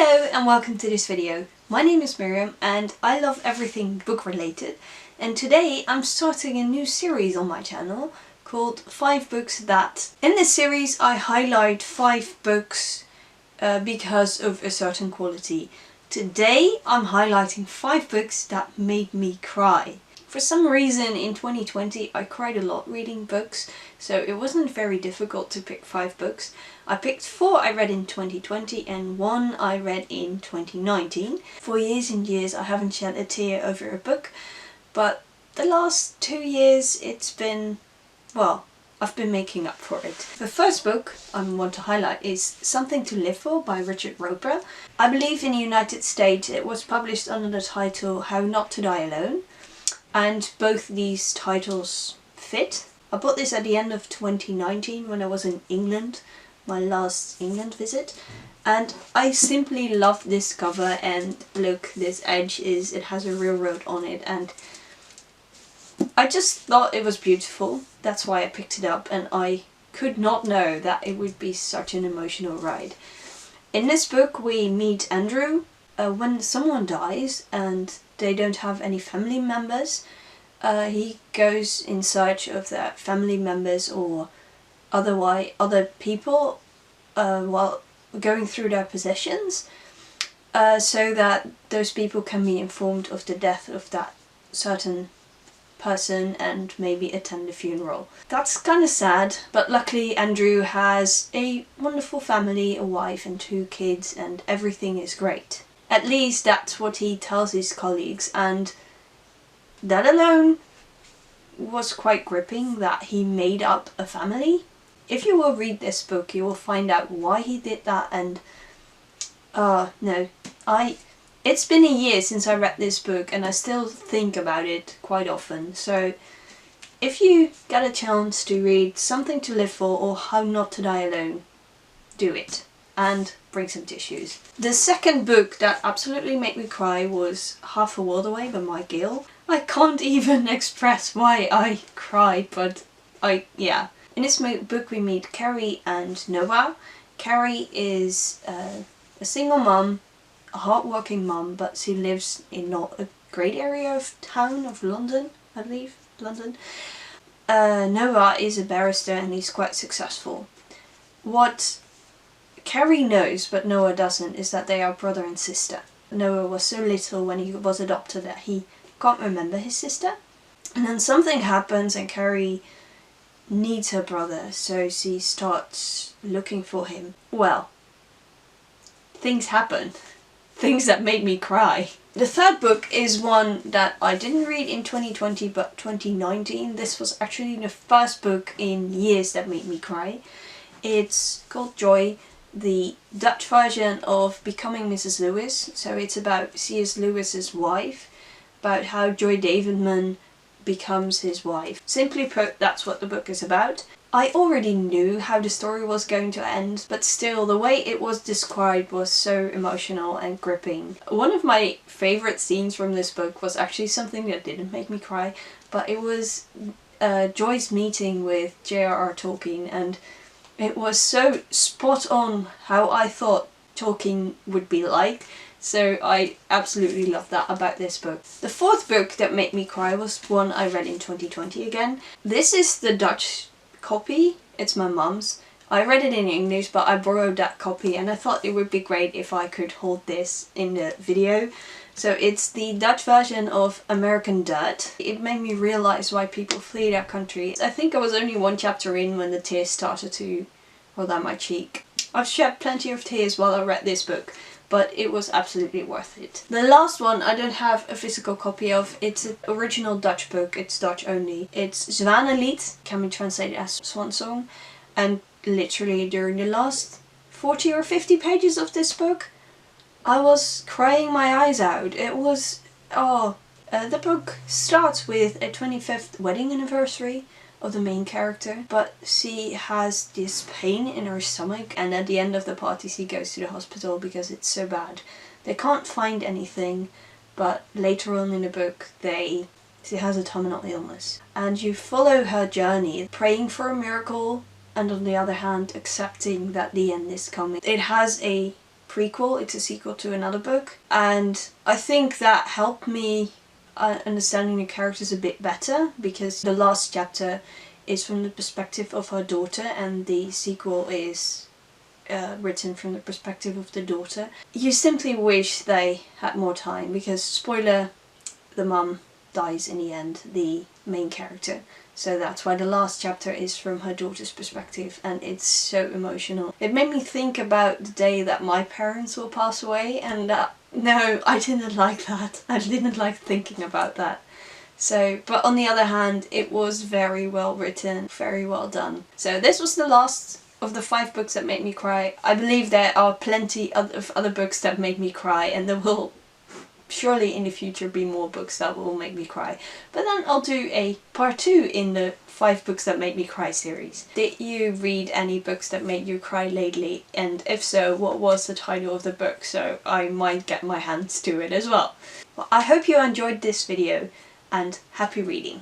Hello and welcome to this video. My name is Miriam and I love everything book related, and today I'm starting a new series on my channel called 5 Books That. In this series I highlight 5 books because of a certain quality. Today I'm highlighting 5 books that made me cry. For some reason in 2020 I cried a lot reading books, so it wasn't very difficult to pick 5 books. I picked 4 I read in 2020 and 1 I read in 2019. For years and years I haven't shed a tear over a book, but the last 2 years it's been, well, I've been making up for it. The first book I want to highlight is Something to Live For by Richard Roeper. I believe in the United States it was published under the title How Not to Die Alone, and both these titles fit. I bought this at the end of 2019 when I was in England, my last England visit, and I simply love this cover. And look, this edge it has a railroad on it, and I just thought it was beautiful. That's why I picked it up, and I could not know that it would be such an emotional ride. In this book we meet Andrew. When someone dies and they don't have any family members, he goes in search of their family members or other people while going through their possessions, so that those people can be informed of the death of that certain person and maybe attend the funeral. That's kind of sad, but luckily Andrew has a wonderful family, a wife and 2 kids, and everything is great. At least that's what he tells his colleagues, and that alone was quite gripping, that he made up a family. If you will read this book you will find out why he did that, and it's been a year since I read this book and I still think about it quite often. So if you get a chance to read Something to Live For or How Not to Die Alone, do it. And bring some tissues. The second book that absolutely made me cry was Half a World Away by Mike Gill. I can't even express why I cried, but yeah. In this book we meet Carrie and Noah. Carrie is a single mum, a hard-working mum, but she lives in not a great area of town of London, I believe, London. Noah is a barrister and he's quite successful. What Carrie knows, but Noah doesn't, is that they are brother and sister. Noah was so little when he was adopted that he can't remember his sister. And then something happens and Carrie needs her brother, so she starts looking for him. Well, things happen. Things that made me cry. The third book is one that I didn't read in 2020 but 2019. This was actually the first book in years that made me cry. It's called Joy, the Dutch version of Becoming Mrs. Lewis. So it's about C.S. Lewis's wife, about how Joy Davidman becomes his wife. Simply put, that's what the book is about. I already knew how the story was going to end, but still the way it was described was so emotional and gripping. One of my favourite scenes from this book was actually something that didn't make me cry, but it was Joy's meeting with J.R.R. Tolkien, and it was so spot on how I thought Tolkien would be like, so I absolutely love that about this book. The fourth book that made me cry was one I read in 2020 again. This is the Dutch copy, it's my mum's. I read it in English but I borrowed that copy and I thought it would be great if I could hold this in the video. So it's the Dutch version of American Dirt. It made me realise why people flee their country. I think I was only 1 chapter in when the tears started to roll down my cheek. I've shed plenty of tears while I read this book, but it was absolutely worth it. The last one I don't have a physical copy of. It's an original Dutch book, it's Dutch only. It's Zwanenlied, can be translated as Swan Song, and literally during the last 40 or 50 pages of this book I was crying my eyes out. It was, the book starts with a 25th wedding anniversary of the main character, but she has this pain in her stomach, and at the end of the party she goes to the hospital because it's so bad. They can't find anything, but later on in the book she has a terminal illness, and you follow her journey, praying for a miracle and on the other hand accepting that the end is coming. It has a prequel, it's a sequel to another book, and I think that helped me understanding the characters a bit better, because the last chapter is from the perspective of her daughter and the sequel is written from the perspective of the daughter. You simply wish they had more time, because, spoiler, the mum dies in the end, the main character. So that's why the last chapter is from her daughter's perspective, and it's so emotional. It made me think about the day that my parents will pass away, and no, I didn't like that. I didn't like thinking about that. So, but on the other hand, it was very well written, very well done. So this was the last of the 5 books that made me cry. I believe there are plenty of other books that made me cry, and there will surely in the future be more books that will make me cry. But then I'll do a part 2 in the 5 books that made me cry series. Did you read any books that made you cry lately? And if so, what was the title of the book, so I might get my hands to it as well. Well, I hope you enjoyed this video, and happy reading.